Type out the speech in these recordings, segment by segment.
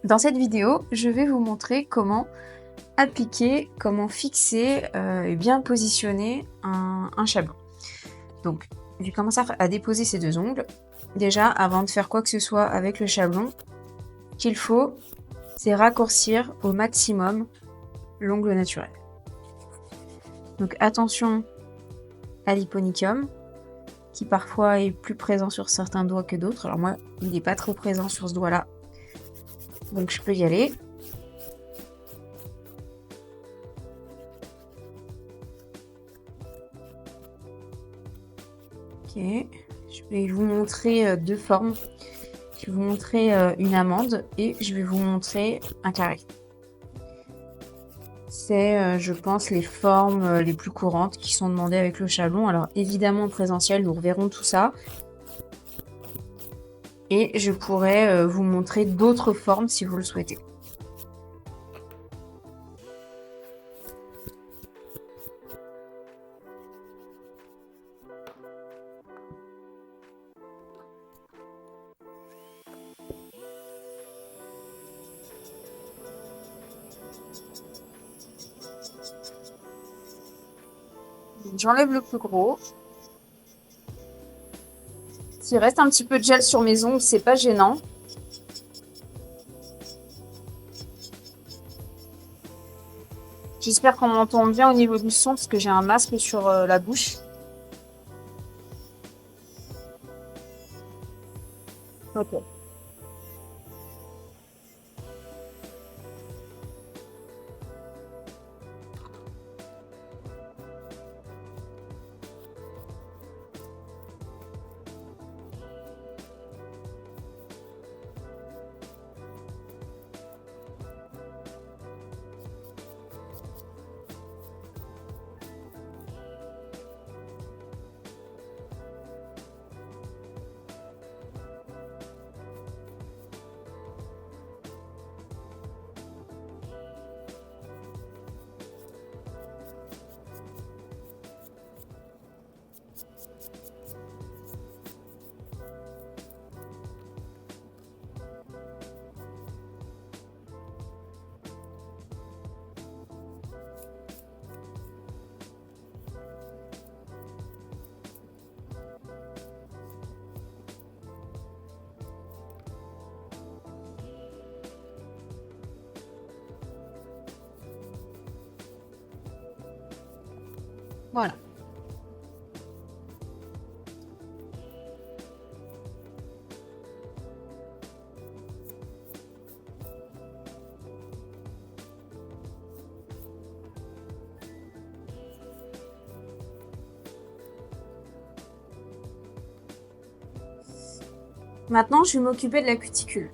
Dans cette vidéo, je vais vous montrer comment appliquer, comment fixer et bien positionner un chablon. Donc, je vais commencer à déposer ces deux ongles. Déjà, avant de faire quoi que ce soit avec le chablon, ce qu'il faut, c'est raccourcir au maximum l'ongle naturel. Donc attention à l'hyponychium, qui parfois est plus présent sur certains doigts que d'autres. Alors moi, il n'est pas trop présent sur ce doigt-là, donc je peux y aller. Ok, je vais vous montrer deux formes. Je vais vous montrer une amande et je vais vous montrer un carré. C'est, je pense, les formes les plus courantes qui sont demandées avec le chablon. Alors évidemment, en présentiel, nous reverrons tout ça. Et je pourrais vous montrer d'autres formes si vous le souhaitez. J'enlève le plus gros. S'il reste un petit peu de gel sur mes ongles, c'est pas gênant. J'espère qu'on m'entend bien au niveau du son parce que j'ai un masque sur la bouche. Ok. Voilà. Maintenant, je vais m'occuper de la cuticule.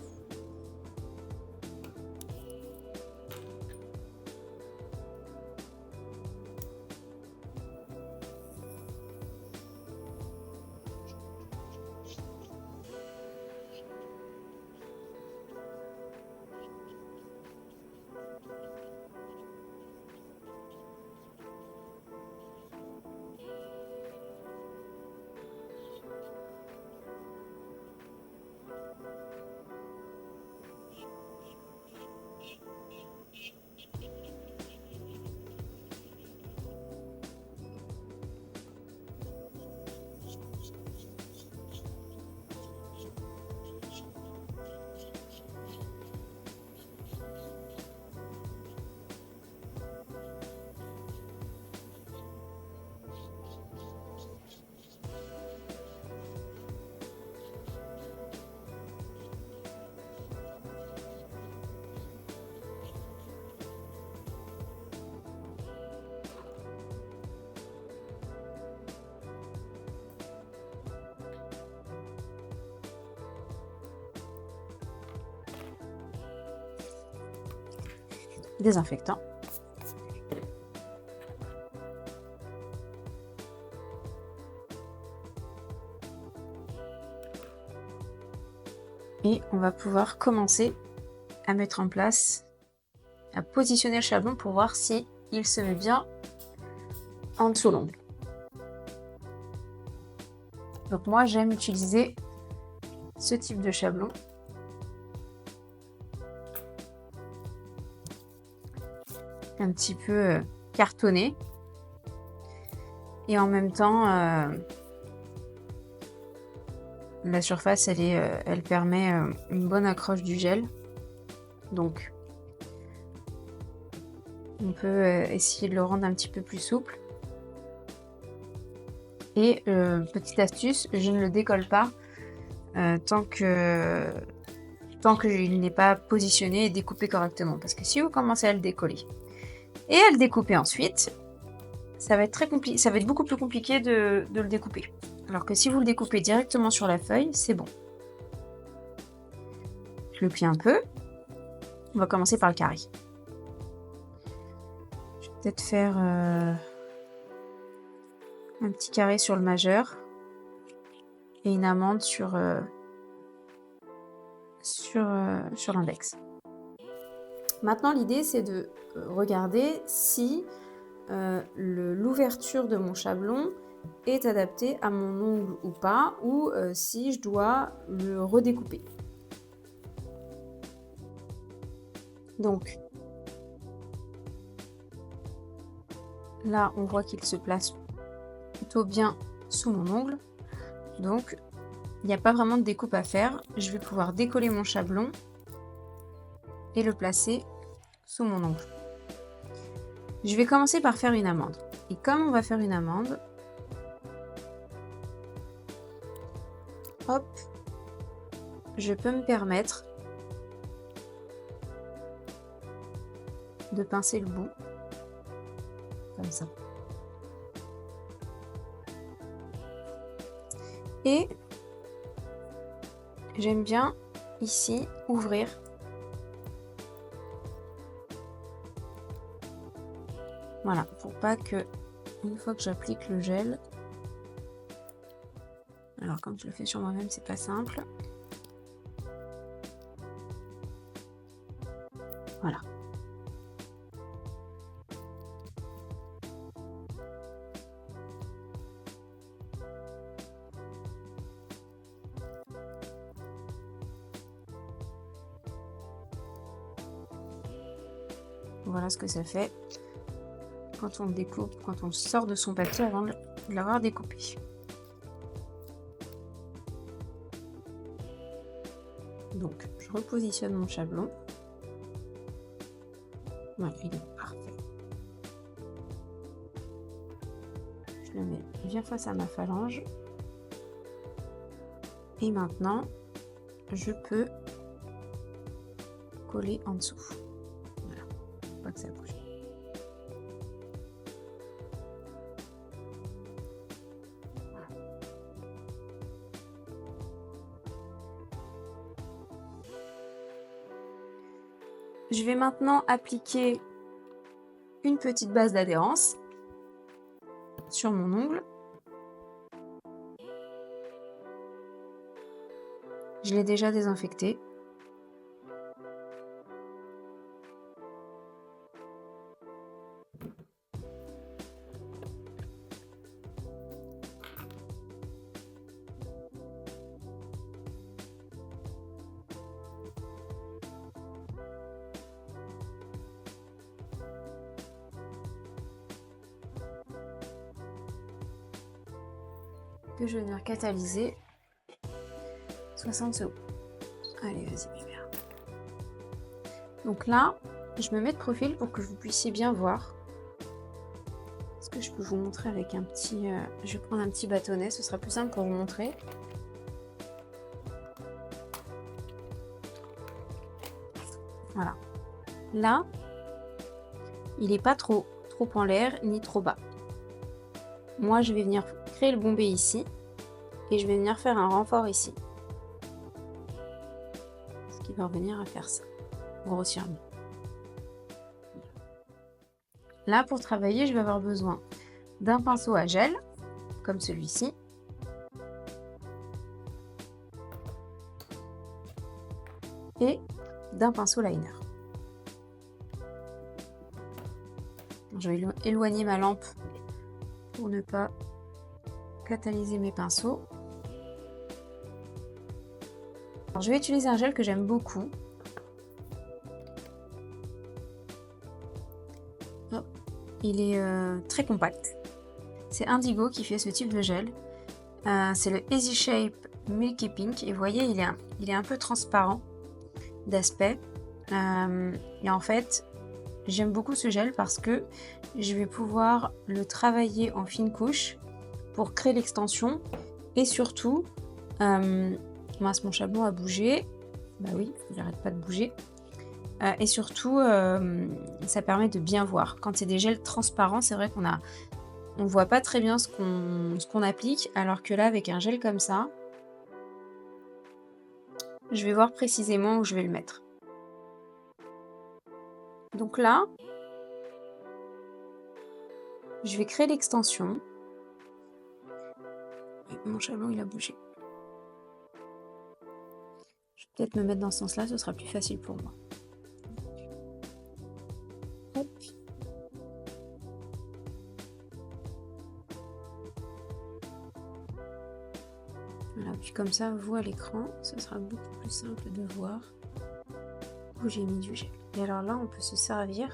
Désinfectant. Et on va pouvoir commencer à mettre en place, à positionner le chablon pour voir si il se met bien en dessous de l'ongle. Donc moi j'aime utiliser ce type de chablon. un petit peu cartonné. Et en même temps, la surface, elle permet une bonne accroche du gel. Donc, on peut essayer de le rendre un petit peu plus souple. Et petite astuce, je ne le décolle pas tant qu'il n'est pas positionné et découpé correctement. Parce que si vous commencez à le décoller et à le découper ensuite, ça va être très compliqué, ça va être beaucoup plus compliqué de le découper. Alors que si vous le découpez directement sur la feuille, c'est bon. Je le plie un peu. On va commencer par le carré. Je vais peut-être faire un petit carré sur le majeur et une amande sur l'index. Maintenant, l'idée, c'est de regarder si l'ouverture de mon chablon est adaptée à mon ongle ou pas, ou si je dois le redécouper. Donc, là, on voit qu'il se place plutôt bien sous mon ongle. Donc, il n'y a pas vraiment de découpe à faire. Je vais pouvoir décoller mon chablon et le placer sous mon ongle. Je vais commencer par faire une amande. Et comme on va faire une amande, hop, je peux me permettre de pincer le bout, comme ça. Et j'aime bien ici ouvrir voilà, pour pas que une fois que j'applique le gel, alors comme je le fais sur moi-même, c'est pas simple. Voilà. Voilà ce que ça fait quand on le découpe, quand on le sort de son papier avant de l'avoir découpé. Donc, je repositionne mon chablon. Voilà, il est parfait. Je le mets bien face à ma phalange. Et maintenant, je peux coller en dessous. Voilà, pas que ça bouge. Je vais maintenant appliquer une petite base d'adhérence sur mon ongle. Je l'ai déjà désinfecté. Que je vais venir catalyser 60 secondes. Allez, vas-y, bébé. Donc là, je me mets de profil pour que vous puissiez bien voir. Est-ce que je peux vous montrer avec un petit... je vais prendre un petit bâtonnet, ce sera plus simple pour vous montrer. Voilà. Là, il n'est pas trop en l'air ni trop bas. Moi, je vais venir créer le bombé ici et je vais venir faire un renfort ici. Ce qui va revenir à faire ça, grossièrement. Là, pour travailler, je vais avoir besoin d'un pinceau à gel, comme celui-ci. Et d'un pinceau liner. Je vais éloigner ma lampe pour ne pas catalyser mes pinceaux. Alors, je vais utiliser un gel que j'aime beaucoup. Hop. Il est très compact. C'est Indigo qui fait ce type de gel. C'est le Easy Shape Milky Pink. Et vous voyez, il est un peu transparent d'aspect. Et en fait, j'aime beaucoup ce gel parce que je vais pouvoir le travailler en fine couche pour créer l'extension. Et surtout, mince, mon chablon a bougé. Bah oui, il n'arrête pas de bouger. Et surtout, ça permet de bien voir. Quand c'est des gels transparents, c'est vrai on voit pas très bien ce qu'on applique, alors que là, avec un gel comme ça, je vais voir précisément où je vais le mettre. Donc là, je vais créer l'extension. Oui, mon chablon, il a bougé. Je vais peut-être me mettre dans ce sens-là, ce sera plus facile pour moi. Hop. Voilà, puis comme ça, vous à l'écran, ce sera beaucoup plus simple de voir où j'ai mis du gel. Et alors là, on peut se servir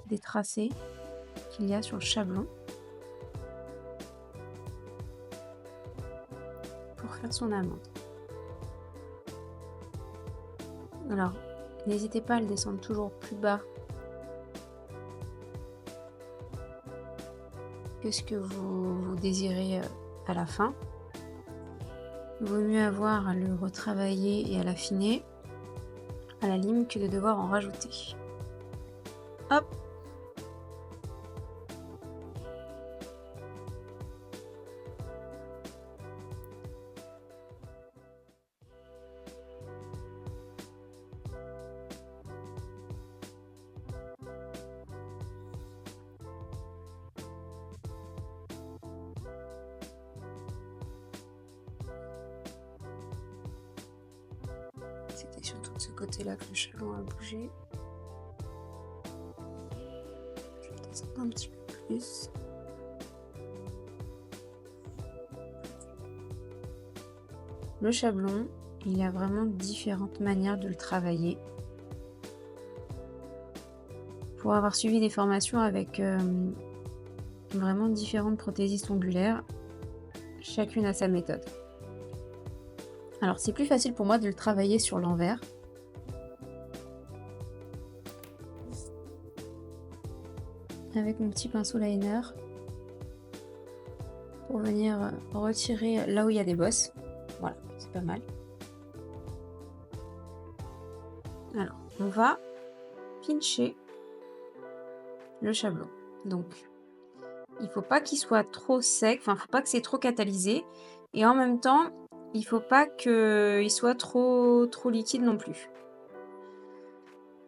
des tracés qu'il y a sur le chablon pour faire son amande. Alors, n'hésitez pas à le descendre toujours plus bas que ce que vous désirez à la fin. Il vaut mieux avoir à le retravailler et à l'affiner à la lime que de devoir en rajouter. Hop! C'était surtout de ce côté-là que le chablon a bougé. Je vais descendre un petit peu plus. Le chablon, il y a vraiment différentes manières de le travailler. Pour avoir suivi des formations avec vraiment différentes prothésistes ongulaires, chacune a sa méthode. Alors c'est plus facile pour moi de le travailler sur l'envers. Avec mon petit pinceau liner. Pour venir retirer là où il y a des bosses. Voilà, c'est pas mal. Alors, on va pincher le chablon. Donc, il faut pas qu'il soit trop sec, enfin, faut pas que c'est trop catalysé. Et en même temps, il faut pas qu'il soit trop liquide non plus.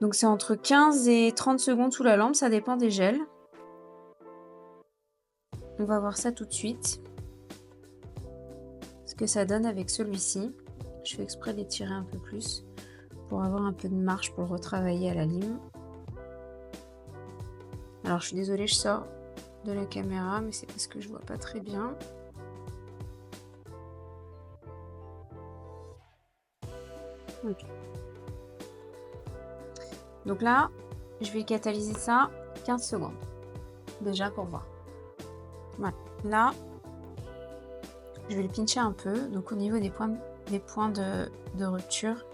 Donc, c'est entre 15 et 30 secondes sous la lampe, ça dépend des gels. On va voir ça tout de suite. Ce que ça donne avec celui-ci. Je fais exprès d'étirer un peu plus pour avoir un peu de marge pour le retravailler à la lime. Alors je suis désolée, je sors de la caméra, mais c'est parce que je vois pas très bien. Okay. Donc là, je vais catalyser ça 15 secondes. Déjà pour voir. Voilà. Là, je vais le pincher un peu. Donc au niveau des points de rupture,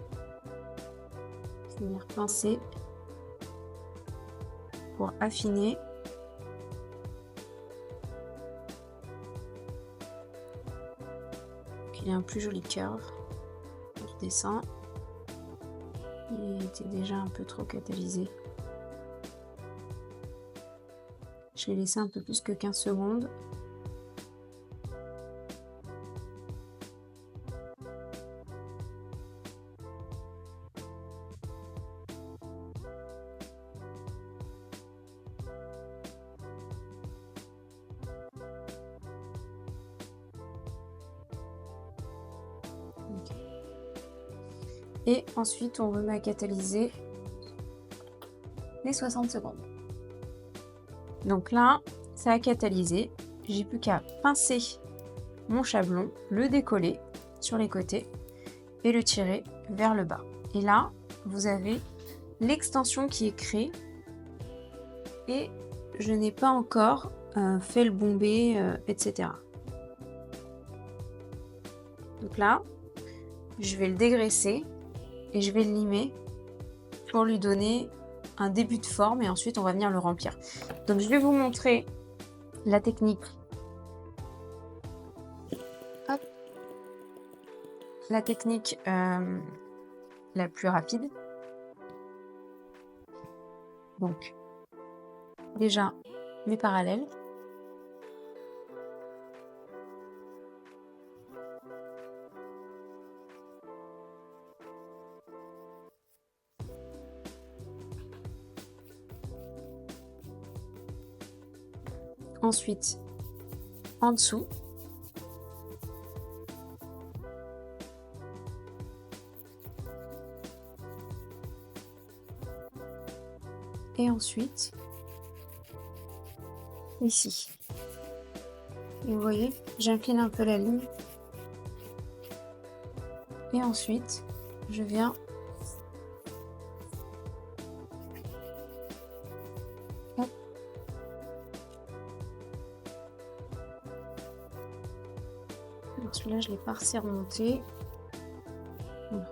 je vais venir pincer pour affiner. Il y a un plus joli curve. Je descends. Il était déjà un peu trop catalysé. Je vais laisser un peu plus que 15 secondes. Et ensuite, on remet à catalyser les 60 secondes. Donc là, ça a catalysé. J'ai plus qu'à pincer mon chablon, le décoller sur les côtés et le tirer vers le bas. Et là, vous avez l'extension qui est créée et je n'ai pas encore fait le bombé, etc. Donc là, je vais le dégraisser et je vais le limer pour lui donner un début de forme et ensuite on va venir le remplir. Donc je vais vous montrer la technique. Hop. La technique la plus rapide. Donc déjà mes parallèles. Ensuite, en dessous. Et ensuite, ici. Et vous voyez, j'incline un peu la ligne. Et ensuite, je viens celui-là, je ne l'ai pas assez remonté. Voilà.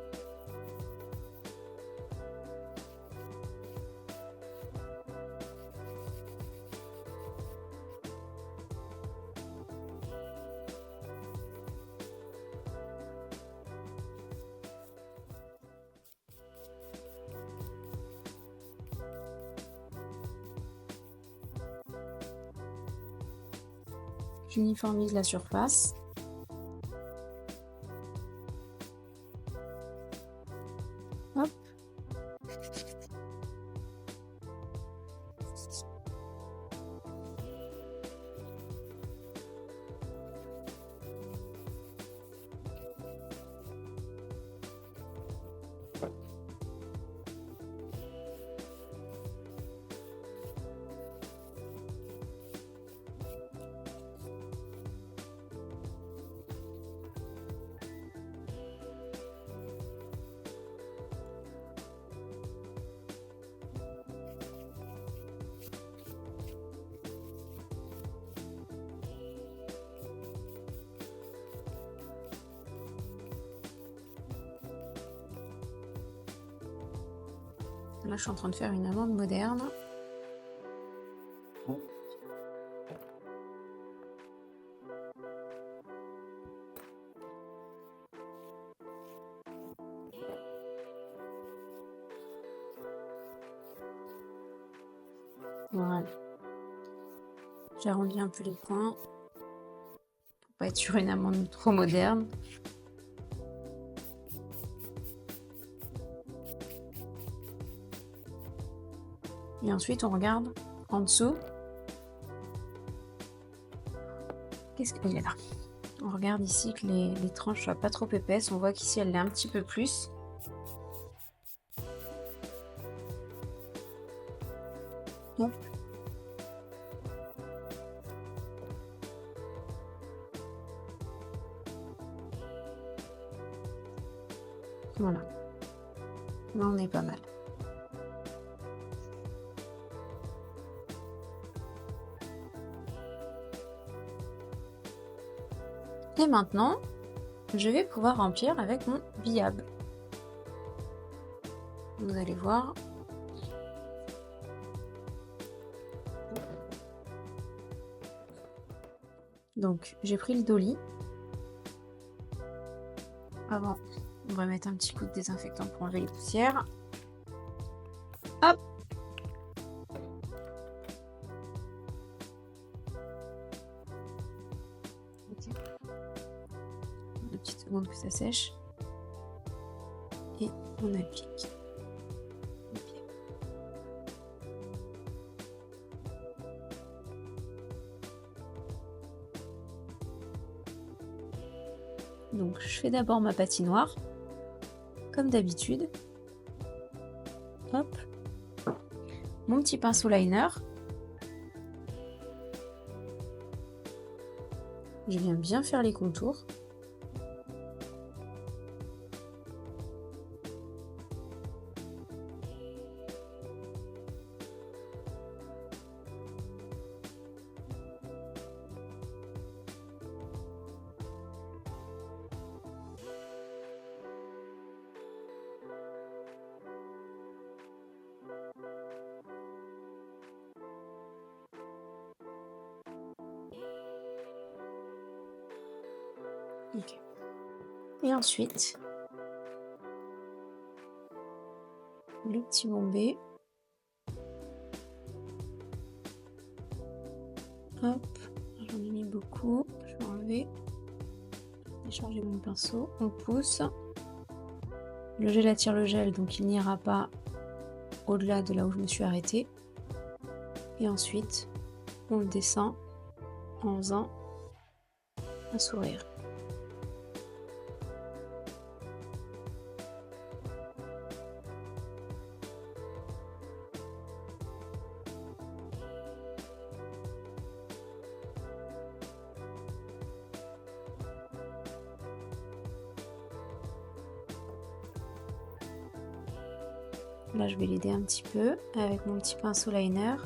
J'uniformise la surface. Hop. Là, je suis en train de faire une amande moderne. Voilà. J'arrondis un peu les points pour pas être sur une amande trop moderne. Et ensuite, on regarde en dessous. Qu'est-ce qu'il est là? On regarde ici que les tranches soient pas trop épaisses. On voit qu'ici, elle l'est un petit peu plus. Hop. Voilà. Là, on est pas mal. Et maintenant, je vais pouvoir remplir avec mon billab. Vous allez voir. Donc, j'ai pris le dolly. Avant, on va mettre un petit coup de désinfectant pour enlever les poussières. Hop! Okay. Une petite seconde que ça sèche. Et on applique. Donc je fais d'abord ma patinoire, comme d'habitude. Hop. Mon petit pinceau liner. Je viens bien faire les contours. Ok. Et ensuite, le petit bombé. Hop, j'en ai mis beaucoup. Je vais enlever. Décharger mon pinceau. On pousse. Le gel attire le gel, donc il n'ira pas au-delà de là où je me suis arrêtée. Et ensuite, on le descend en faisant un sourire. Là, je vais l'aider un petit peu avec mon petit pinceau liner.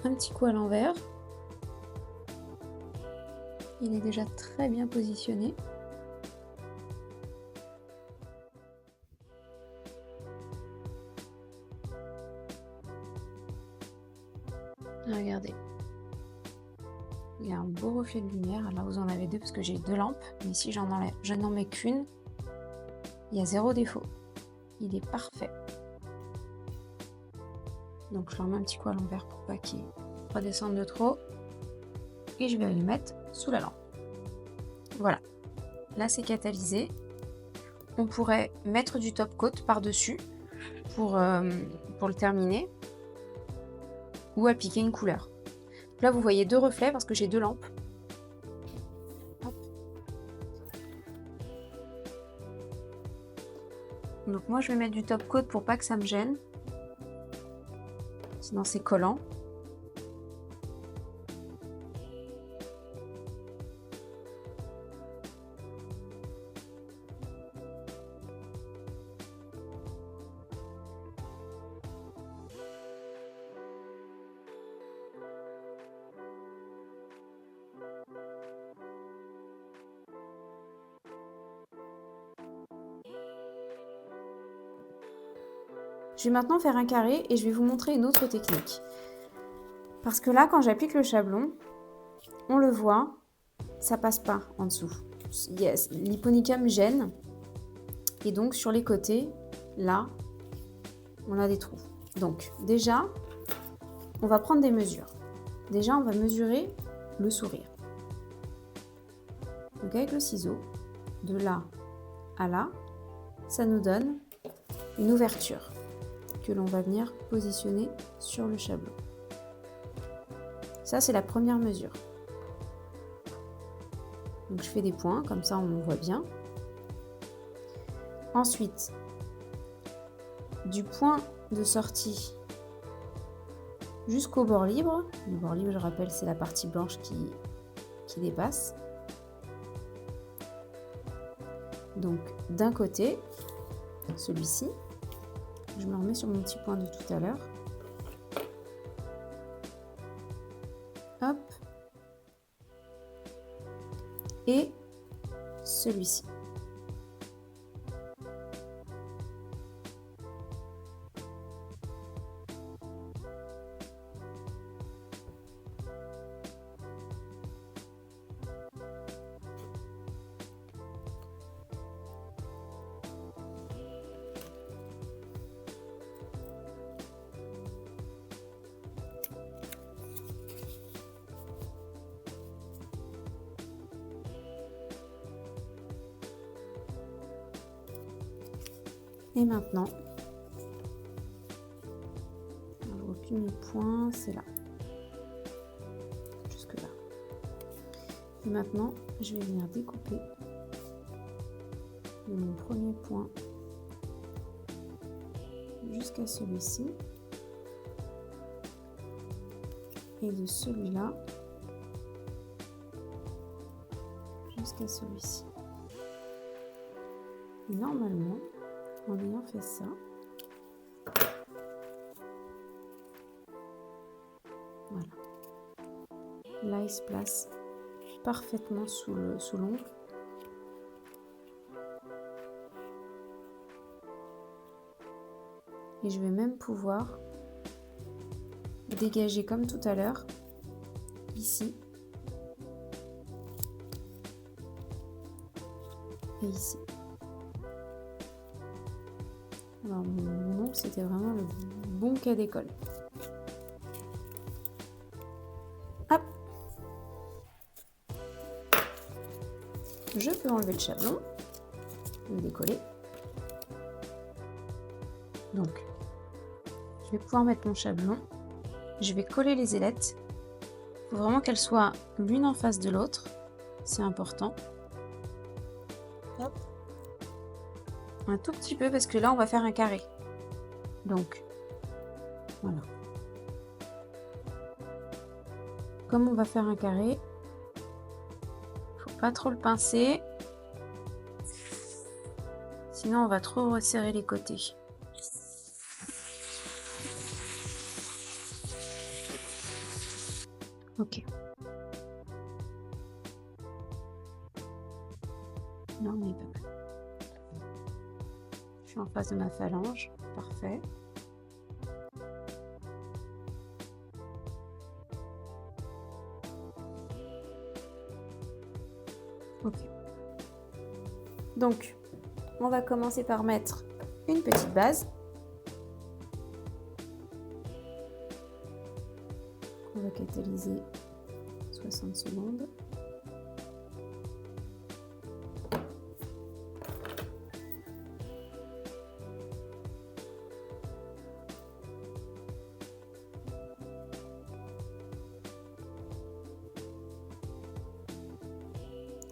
Un petit coup à l'envers. Il est déjà très bien positionné. Regardez. Il y a un beau reflet de lumière. Là, vous en avez deux parce que j'ai deux lampes. Mais si je n'en mets qu'une, il y a zéro défaut. Il est parfait. Donc je leur mets un petit coup à l'envers pour pas qu'il redescende de trop. Et je vais le mettre sous la lampe. Voilà. Là c'est catalysé. On pourrait mettre du top coat par-dessus pour le terminer. Ou appliquer une couleur. Là vous voyez deux reflets parce que j'ai deux lampes. Hop. Donc moi je vais mettre du top coat pour pas que ça me gêne. Sinon c'est collant. Je vais maintenant faire un carré et je vais vous montrer une autre technique. Parce que là, quand j'applique le chablon, on le voit, ça passe pas en dessous. L'hyponicum gêne. Et donc, sur les côtés, là, on a des trous. Donc, déjà, on va prendre des mesures. Déjà, on va mesurer le sourire. Donc, avec le ciseau, de là à là, ça nous donne une ouverture que l'on va venir positionner sur le chablon. Ça, c'est la première mesure. Donc, je fais des points, comme ça, on voit bien. Ensuite, du point de sortie jusqu'au bord libre. Le bord libre, je rappelle, c'est la partie blanche qui dépasse. Donc, d'un côté, celui-ci, je me remets sur mon petit point de tout à l'heure. Hop. Et celui-ci. Et maintenant, je vois plus mes points, c'est là. Jusque là. Et maintenant, je vais venir découper de mon premier point jusqu'à celui-ci. Et de celui-là jusqu'à celui-ci. Et normalement, en ayant fait ça, voilà. Là, il se place parfaitement sous l'ongle. Et je vais même pouvoir dégager comme tout à l'heure, ici, et ici. Alors mon ongle, c'était vraiment le bon cas d'école. Hop. Je peux enlever le chablon, le décoller. Donc, je vais pouvoir mettre mon chablon. Je vais coller les ailettes. Il faut vraiment qu'elles soient l'une en face de l'autre. C'est important. Hop. Un tout petit peu parce que là, on va faire un carré. Donc, voilà. Comme on va faire un carré, faut pas trop le pincer. Sinon, on va trop resserrer les côtés. Ok. Non, on est pas mal. Je suis en face de ma phalange. Parfait. Ok. Donc, on va commencer par mettre une petite base. On va catalyser 60 secondes.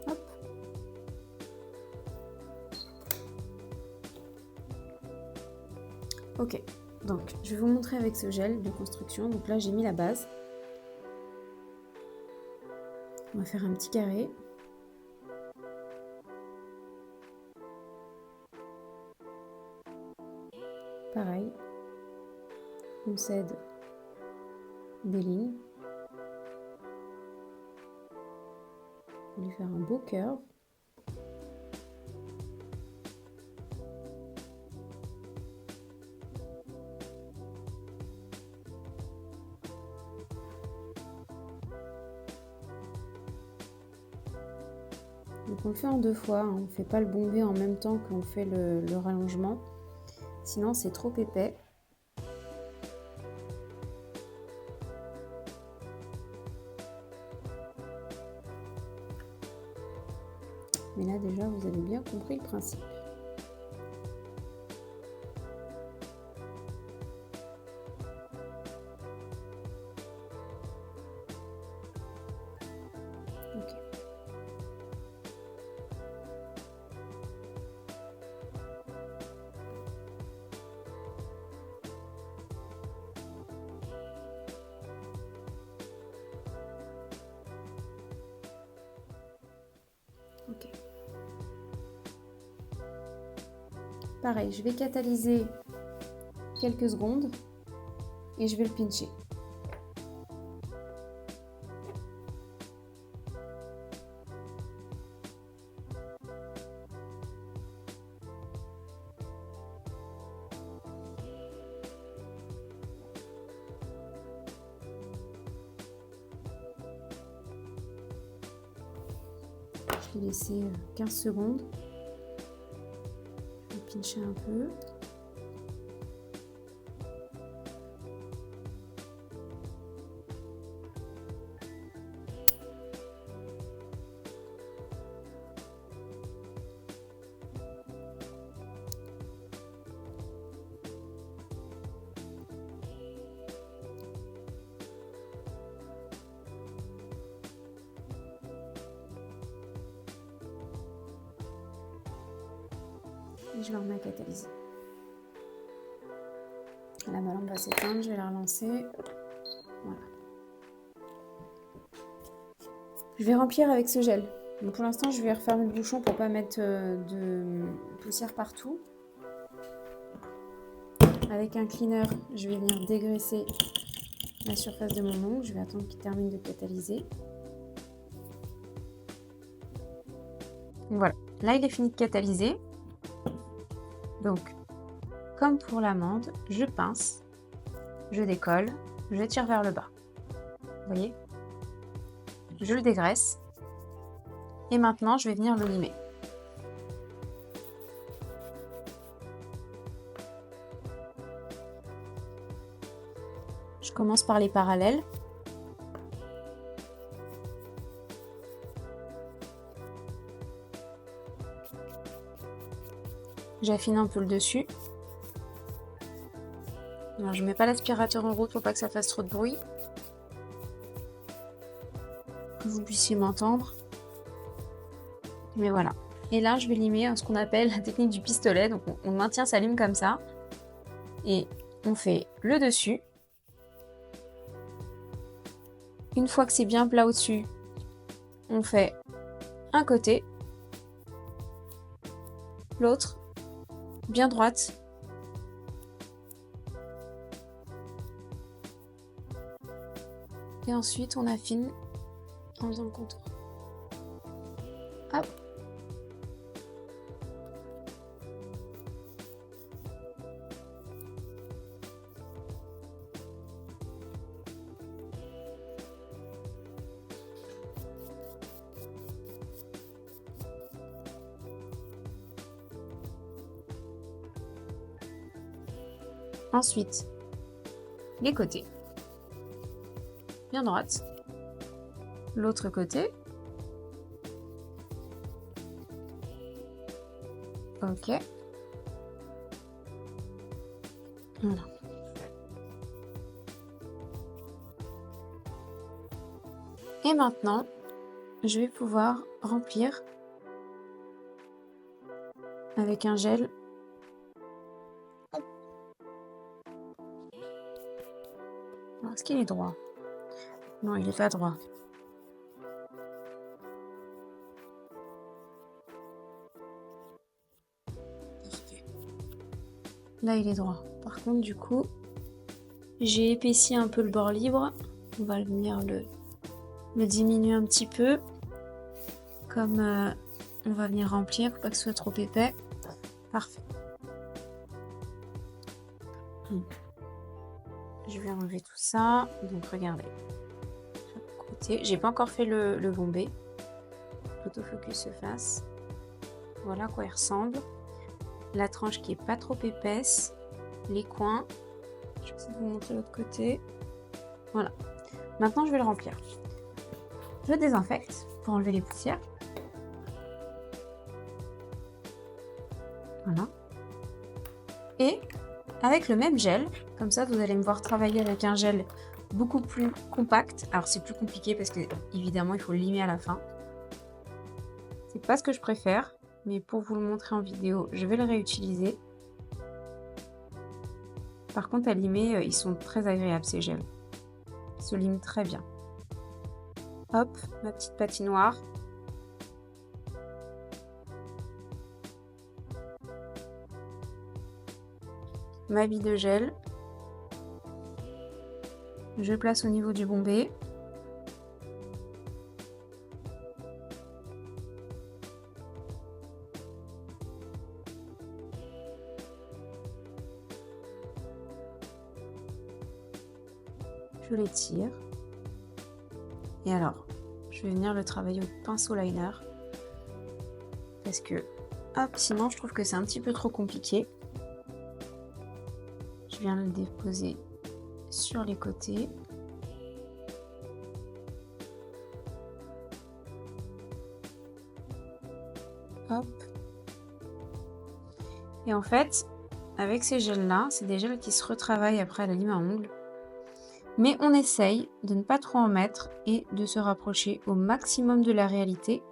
Hop. Ok, donc je vais vous montrer avec ce gel de construction. Donc là, j'ai mis la base. On va faire un petit carré. Pareil, on cède des lignes. On va lui faire un beau curve. Donc on le fait en 2 fois, hein. On ne fait pas le bombé en même temps qu'on fait le rallongement, sinon c'est trop épais. Mais là déjà vous avez bien compris le principe. Ok. Ok. Pareil, je vais catalyser quelques secondes et je vais le pincher. Je vais laisser 15 secondes. Je vais pincher un peu. Et je le remets à catalyser. Là, ma lampe va s'éteindre, je vais la relancer. Voilà. Je vais remplir avec ce gel. Donc pour l'instant, je vais refermer le bouchon pour pas mettre de poussière partout. Avec un cleaner, je vais venir dégraisser la surface de mon ongle. Je vais attendre qu'il termine de catalyser. Voilà, là il est fini de catalyser. Donc, comme pour l'amande, je pince, je décolle, je tire vers le bas. Vous voyez? Je le dégraisse. Et maintenant, je vais venir le limer. Je commence par les parallèles. J'affine un peu le dessus. Alors je mets pas l'aspirateur en route pour pas que ça fasse trop de bruit. Que vous puissiez m'entendre. Mais voilà. Et là je vais limer ce qu'on appelle la technique du pistolet. Donc on maintient sa lime comme ça. Et on fait le dessus. Une fois que c'est bien plat au-dessus, on fait un côté. L'autre, bien droite. Et ensuite, on affine en faisant le contour. Hop. Ensuite, les côtés. Bien droite. L'autre côté. Ok. Voilà. Et maintenant, je vais pouvoir remplir avec un gel. Est-ce qu'il est droit? Non, il n'est pas droit. Là, il est droit. Par contre, du coup, j'ai épaissi un peu le bord libre. On va venir le diminuer un petit peu. Comme on va venir remplir, pour pas que ce soit trop épais. Parfait. Je vais enlever tout ça. Donc, regardez. Côté. J'ai pas encore fait le bombé. L'autofocus se fasse. Voilà à quoi il ressemble. La tranche qui est pas trop épaisse. Les coins. Je vais essayer de vous montrer l'autre côté. Voilà. Maintenant, je vais le remplir. Je désinfecte pour enlever les poussières. Voilà. Et avec le même gel, comme ça, vous allez me voir travailler avec un gel beaucoup plus compact. Alors, c'est plus compliqué parce que, évidemment, il faut le limer à la fin. C'est pas ce que je préfère, mais pour vous le montrer en vidéo, je vais le réutiliser. Par contre, à limer, ils sont très agréables, ces gels. Ils se liment très bien. Hop, ma petite patinoire. Ma bille de gel. Je place au niveau du bombé. Je l'étire. Et alors, je vais venir le travailler au pinceau liner. Parce que, hop, sinon je trouve que c'est un petit peu trop compliqué. Je viens le déposer sur les côtés. Hop. Et en fait, avec ces gels-là, c'est des gels qui se retravaillent après à la lime à ongles. Mais on essaye de ne pas trop en mettre et de se rapprocher au maximum de la réalité.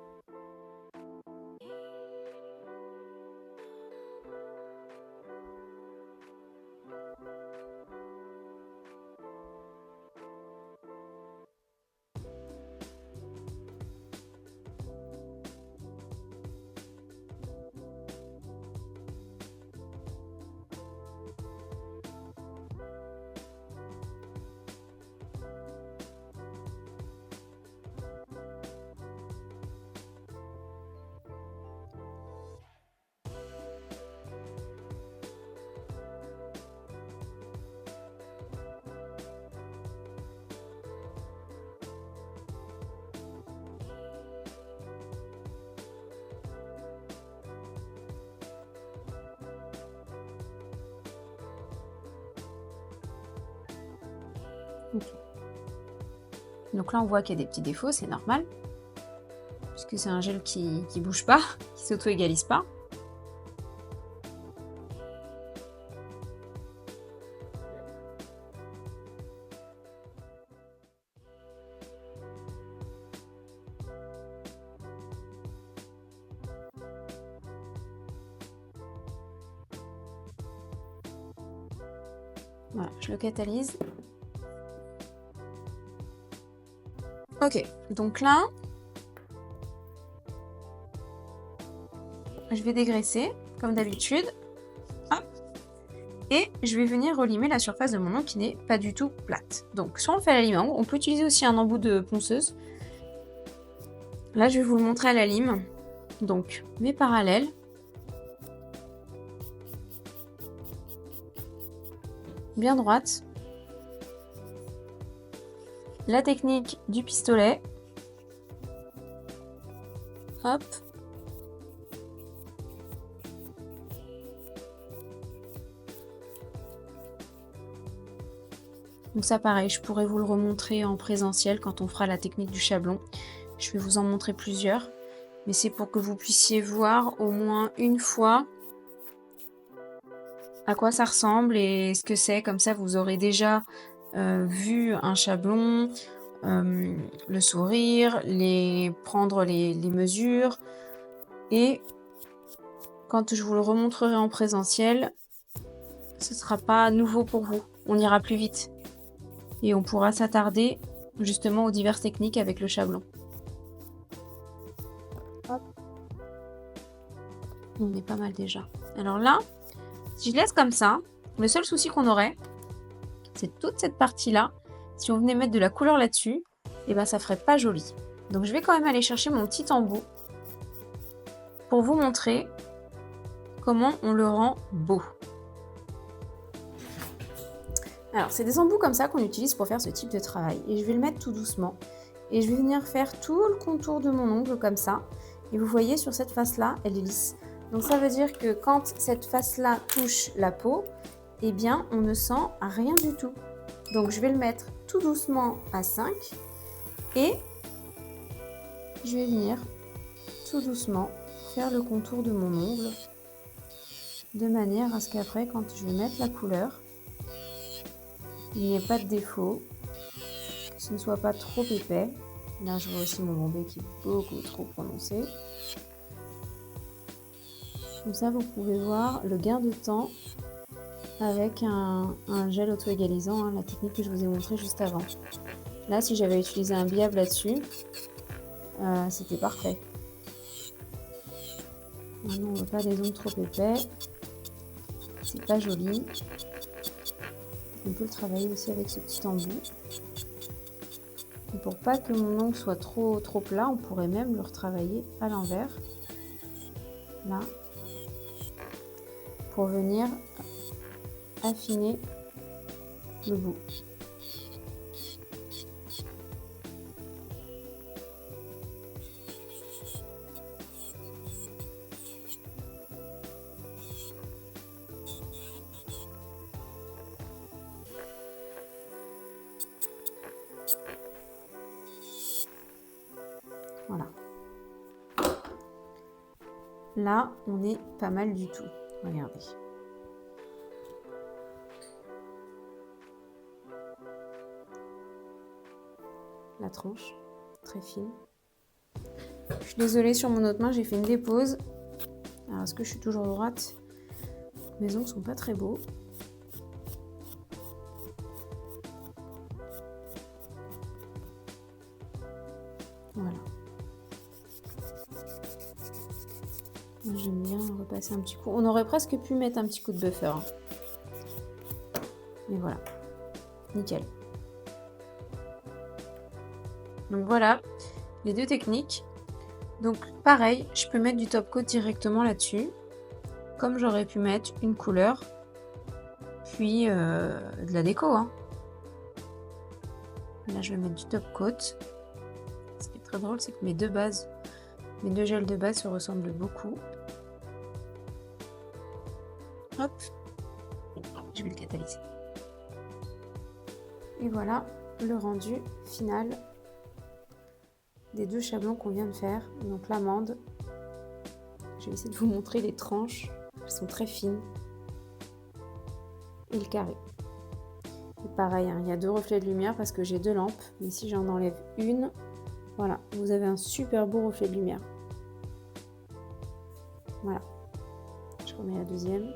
Ok. Donc là, on voit qu'il y a des petits défauts, c'est normal, puisque c'est un gel qui bouge pas, qui s'auto-égalise pas. Voilà, je le catalyse. Ok, donc là, je vais dégraisser, comme d'habitude. Hop. Et je vais venir relimer la surface de mon ongle qui n'est pas du tout plate. Donc, soit on fait à la lime à ongles, on peut utiliser aussi un embout de ponceuse. Là, je vais vous le montrer à la lime. Donc, mes parallèles. Bien droite. La technique du pistolet. Hop. Donc ça pareil, je pourrais vous le remontrer en présentiel quand on fera la technique du chablon. Je vais vous en montrer plusieurs. Mais c'est pour que vous puissiez voir au moins une fois à quoi ça ressemble et ce que c'est. Comme ça, vous aurez déjà vu un chablon, le sourire, prendre les mesures. Et quand je vous le remontrerai en présentiel, ce ne sera pas nouveau pour vous. On ira plus vite. Et on pourra s'attarder justement aux diverses techniques avec le chablon. Hop. On est pas mal déjà. Alors là, si je laisse comme ça, le seul souci qu'on aurait, c'est toute cette partie-là. Si on venait mettre de la couleur là-dessus, et ben ça ferait pas joli. Donc je vais quand même aller chercher mon petit embout pour vous montrer comment on le rend beau. Alors c'est des embouts comme ça qu'on utilise pour faire ce type de travail. Et je vais le mettre tout doucement. Et je vais venir faire tout le contour de mon ongle comme ça. Et vous voyez sur cette face-là, elle est lisse. Donc ça veut dire que quand cette face-là touche la peau, eh bien on ne sent rien du tout. Donc je vais le mettre tout doucement à 5 et je vais venir tout doucement faire le contour de mon ongle de manière à ce qu'après quand je vais mettre la couleur, il n'y ait pas de défaut, que ce ne soit pas trop épais. Là je vois aussi mon bombé qui est beaucoup trop prononcé. Comme ça vous pouvez voir le gain de temps avec un gel auto-égalisant, hein, la technique que je vous ai montré juste avant. Là si j'avais utilisé un biable là-dessus, c'était parfait. Maintenant on ne veut pas des ongles trop épais, c'est pas joli. On peut le travailler aussi avec ce petit embout. Et pour pas que mon ongle soit trop plat, on pourrait même le retravailler à l'envers. Là. Pour venir affiner le bout. Voilà. Là, on est pas mal du tout. Regardez. La tranche, très fine. Je suis désolée, sur mon autre main, j'ai fait une dépose. Alors, est-ce que je suis toujours droite? Mes ongles sont pas très beaux. Voilà. J'aime bien repasser un petit coup. On aurait presque pu mettre un petit coup de buffer. Hein. Mais voilà. Nickel. Donc voilà, les deux techniques. Donc pareil, je peux mettre du top coat directement là-dessus. Comme j'aurais pu mettre une couleur. Puis de la déco. Hein. Là, je vais mettre du top coat. Ce qui est très drôle, c'est que mes deux gels de base se ressemblent beaucoup. Hop, je vais le catalyser. Et voilà le rendu final des 2 chablons qu'on vient de faire. Donc l'amande, je vais essayer de vous montrer les tranches, elles sont très fines. Et le carré. Et pareil, hein, il y a 2 reflets de lumière parce que j'ai 2 lampes. Mais si j'en enlève une, voilà, vous avez un super beau reflet de lumière. Voilà, je remets la deuxième.